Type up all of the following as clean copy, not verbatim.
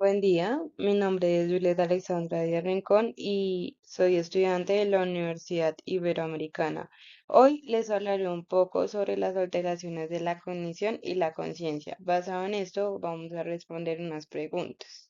Buen día, mi nombre es Julieta Alexandra Díaz Rincón y soy estudiante de la Universidad Iberoamericana. Hoy les hablaré un poco sobre las alteraciones de la cognición y la conciencia. Basado en esto, vamos a responder unas preguntas.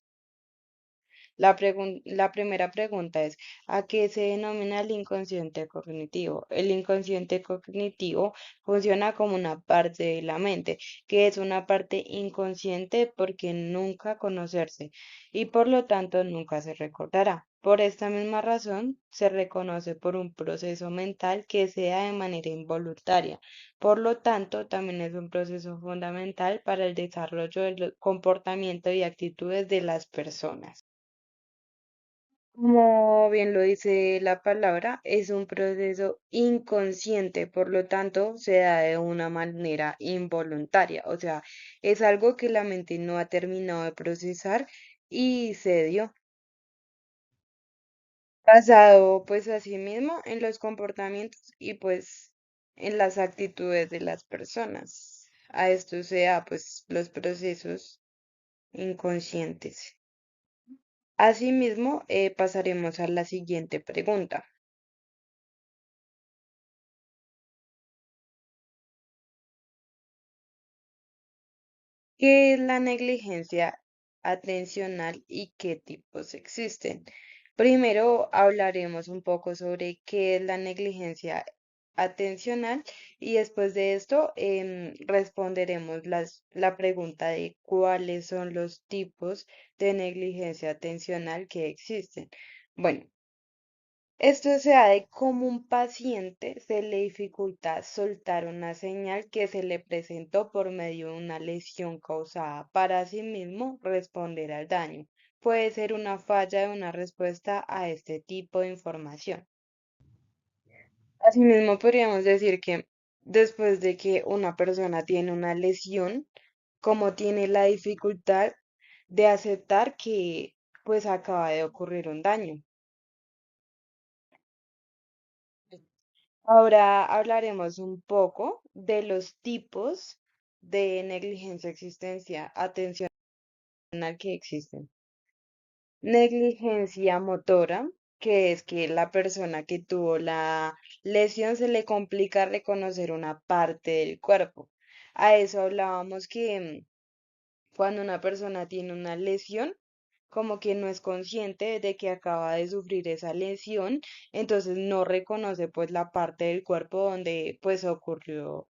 La primera pregunta es, ¿a qué se denomina el inconsciente cognitivo? El inconsciente cognitivo funciona como una parte de la mente, que es una parte inconsciente porque nunca conocerse y por lo tanto nunca se recordará. Por esta misma razón, se reconoce por un proceso mental que se da de manera involuntaria. Por lo tanto, también es un proceso fundamental para el desarrollo del comportamiento y actitudes de las personas. Como bien lo dice la palabra, es un proceso inconsciente, por lo tanto, se da de una manera involuntaria, o sea, es algo que la mente no ha terminado de procesar y se dio, basado pues así mismo en los comportamientos y pues en las actitudes de las personas. A esto se da pues los procesos inconscientes. Asimismo, pasaremos a la siguiente pregunta. ¿Qué es la negligencia atencional y qué tipos existen? Primero hablaremos un poco sobre qué es la negligencia atencional y después de esto responderemos la pregunta de cuáles son los tipos de negligencia atencional que existen. Bueno, esto se da de cómo un paciente se le dificulta soltar una señal que se le presentó por medio de una lesión causada para asimismo responder al daño. Puede ser una falla de una respuesta a este tipo de información. Asimismo, podríamos decir que después de que una persona tiene una lesión, como tiene la dificultad de aceptar que pues acaba de ocurrir un daño. Ahora hablaremos un poco de los tipos de negligencia existencia atencional que existen. Negligencia motora, que es que la persona que tuvo la lesión se le complica reconocer una parte del cuerpo. A eso hablábamos que cuando una persona tiene una lesión, como que no es consciente de que acaba de sufrir esa lesión, entonces no reconoce pues la parte del cuerpo donde pues ocurrió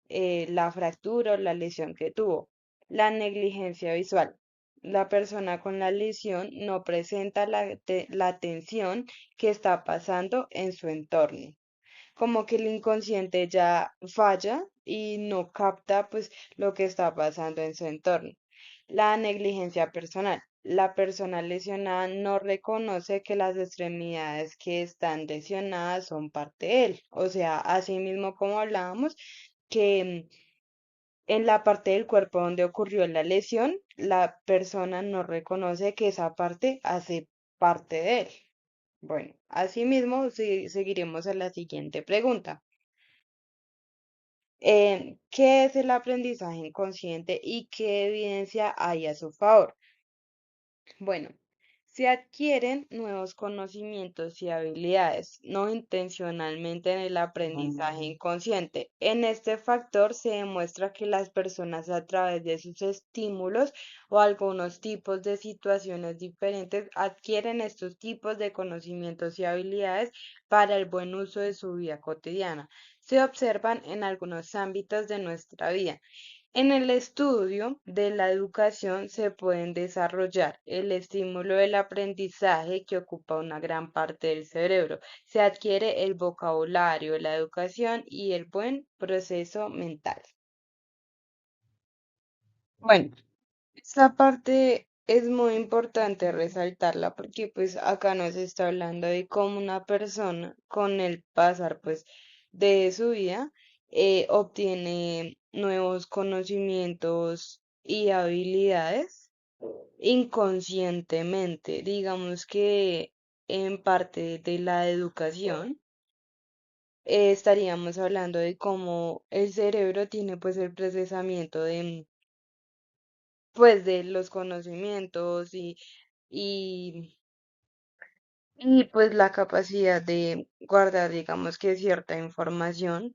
la fractura o la lesión que tuvo. La negligencia visual. La persona con la lesión no presenta la atención que está pasando en su entorno, como que el inconsciente ya falla y no capta pues lo que está pasando en su entorno. La negligencia personal. La persona lesionada no reconoce que las extremidades que están lesionadas son parte de él. O sea, así mismo como hablábamos, que en la parte del cuerpo donde ocurrió la lesión, la persona no reconoce que esa parte hace parte de él. Bueno, asimismo, seguiremos a la siguiente pregunta. ¿Qué es el aprendizaje inconsciente y qué evidencia hay a su favor? Bueno, se adquieren nuevos conocimientos y habilidades, no intencionalmente en el aprendizaje inconsciente. En este factor se demuestra que las personas a través de sus estímulos o algunos tipos de situaciones diferentes adquieren estos tipos de conocimientos y habilidades para el buen uso de su vida cotidiana. Se observan en algunos ámbitos de nuestra vida. En el estudio de la educación se pueden desarrollar el estímulo del aprendizaje que ocupa una gran parte del cerebro. Se adquiere el vocabulario, la educación y el buen proceso mental. Bueno, esta parte es muy importante resaltarla porque pues acá nos está hablando de cómo una persona con el pasar pues de su vida obtiene nuevos conocimientos y habilidades inconscientemente. Digamos que en parte de la educación estaríamos hablando de cómo el cerebro tiene pues el procesamiento pues de los conocimientos y, y pues la capacidad de guardar, digamos que cierta información,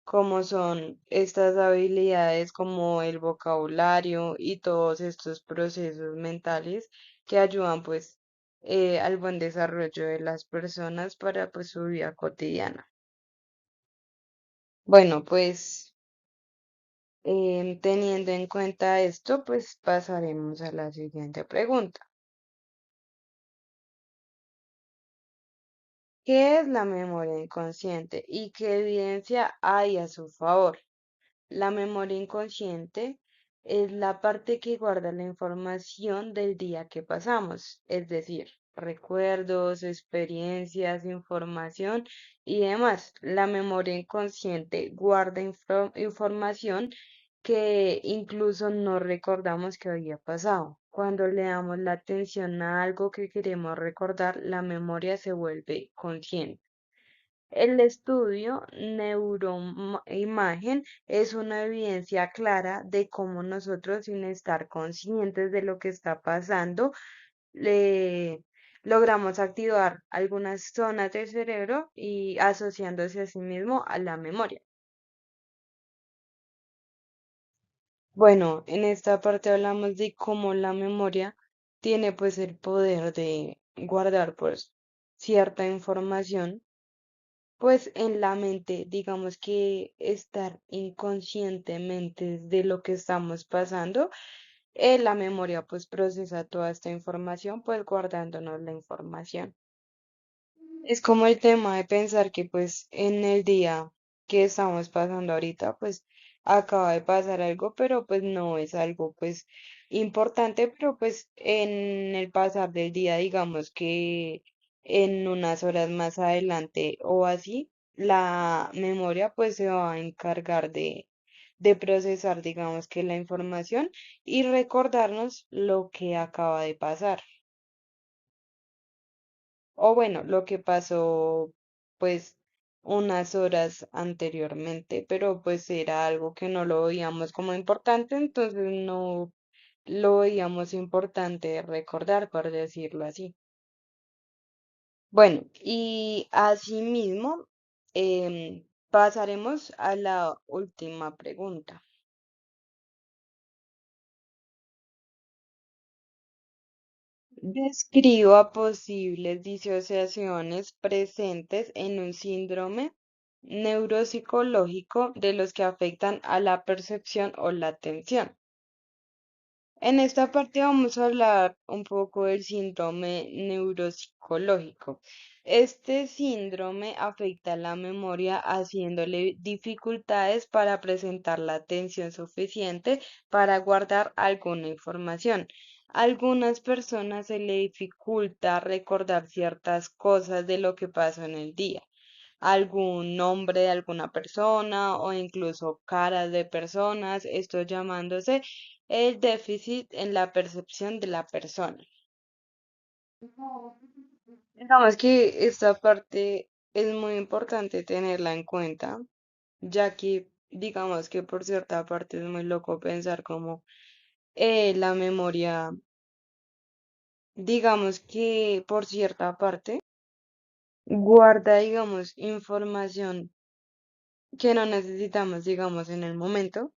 como son estas habilidades como el vocabulario y todos estos procesos mentales que ayudan pues al buen desarrollo de las personas para pues su vida cotidiana. Bueno, pues teniendo en cuenta esto, pues pasaremos a la siguiente pregunta. ¿Qué es la memoria inconsciente y qué evidencia hay a su favor? La memoria inconsciente es la parte que guarda la información del día que pasamos, es decir, recuerdos, experiencias, información y demás. La memoria inconsciente guarda información que incluso no recordamos que había pasado. Cuando le damos la atención a algo que queremos recordar, la memoria se vuelve consciente. El estudio neuroimagen es una evidencia clara de cómo nosotros, sin estar conscientes de lo que está pasando, le logramos activar algunas zonas del cerebro y asociándose a sí mismo a la memoria. Bueno, en esta parte hablamos de cómo la memoria tiene pues el poder de guardar pues cierta información pues en la mente, digamos que estar inconscientemente de lo que estamos pasando, la memoria pues procesa toda esta información, pues guardándonos la información. Es como el tema de pensar que pues en el día que estamos pasando ahorita, pues acaba de pasar algo, pero pues no es algo pues importante, pero pues en el pasar del día, digamos que en unas horas más adelante o así, la memoria pues se va a encargar de procesar, digamos que la información y recordarnos lo que acaba de pasar. O bueno, lo que pasó pues unas horas anteriormente, pero pues era algo que no lo veíamos como importante, entonces no lo veíamos importante recordar, por decirlo así. Bueno, y asimismo pasaremos a la última pregunta. Describa posibles disociaciones presentes en un síndrome neuropsicológico de los que afectan a la percepción o la atención. En esta parte vamos a hablar un poco del síndrome neuropsicológico. Este síndrome afecta la memoria haciéndole dificultades para presentar la atención suficiente para guardar alguna información. A algunas personas se le dificulta recordar ciertas cosas de lo que pasó en el día, algún nombre de alguna persona o incluso caras de personas, esto llamándose el déficit en la percepción de la persona. Digamos que esta parte es muy importante tenerla en cuenta, ya que digamos que por cierta parte es muy loco pensar como la memoria, digamos que por cierta parte guarda, digamos, información que no necesitamos, digamos, en el momento,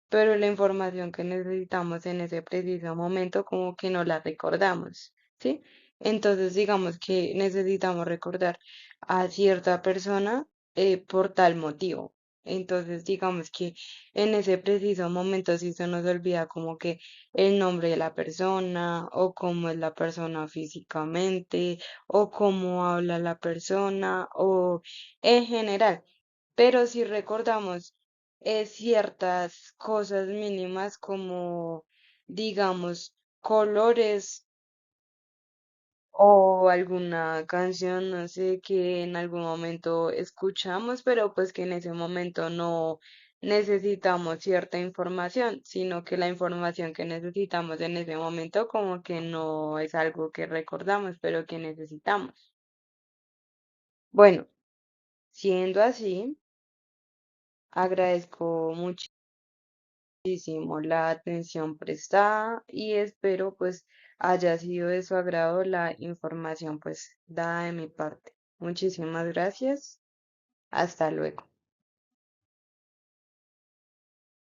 pero la información que necesitamos en ese preciso momento como que no la recordamos, ¿sí? Entonces, digamos que necesitamos recordar a cierta persona por tal motivo. Entonces, digamos que en ese preciso momento sí se nos olvida como que el nombre de la persona o cómo es la persona físicamente o cómo habla la persona o en general. Pero si recordamos ciertas cosas mínimas como, digamos, colores o alguna canción, no sé, que en algún momento escuchamos, pero pues que en ese momento no necesitamos cierta información, sino que la información que necesitamos en ese momento como que no es algo que recordamos, pero que necesitamos. Bueno, siendo así, agradezco mucho muchísimo la atención prestada y espero pues haya sido de su agrado la información pues dada de mi parte. Muchísimas gracias. Hasta luego.